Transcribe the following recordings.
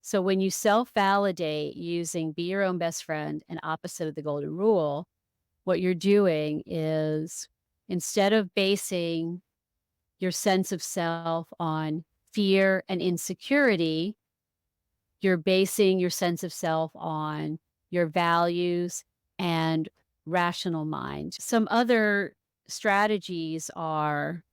So when you self-validate using be your own best friend and opposite of the golden rule, what you're doing is instead of basing your sense of self on fear and insecurity, you're basing your sense of self on your values and rational mind. Some other strategies are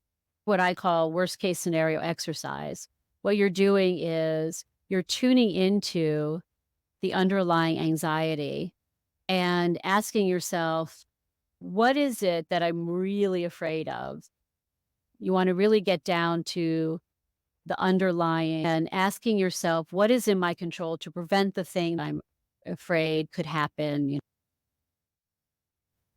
what I call worst case scenario exercise. What you're doing is you're tuning into the underlying anxiety and asking yourself, what is it that I'm really afraid of? You want to really get down to the underlying and asking yourself, what is in my control to prevent the thing I'm afraid could happen?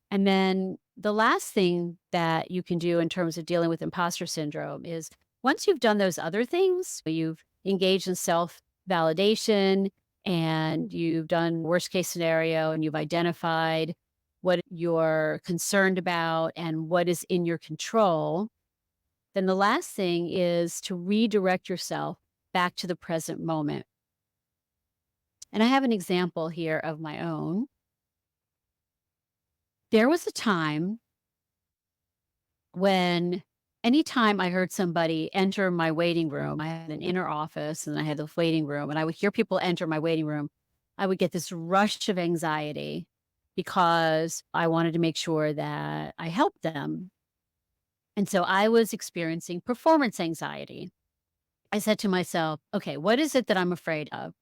And then the last thing that you can do in terms of dealing with imposter syndrome is once you've done those other things, you've engaged in self validation and you've done worst case scenario and you've identified what you're concerned about and what is in your control, then the last thing is to redirect yourself back to the present moment. And I have an example here of my own. There was a time when anytime I heard somebody enter my waiting room, I had an inner office and I had the waiting room, and I would hear people enter my waiting room, I would get this rush of anxiety because I wanted to make sure that I helped them. And so I was experiencing performance anxiety. I said to myself, okay, what is it that I'm afraid of?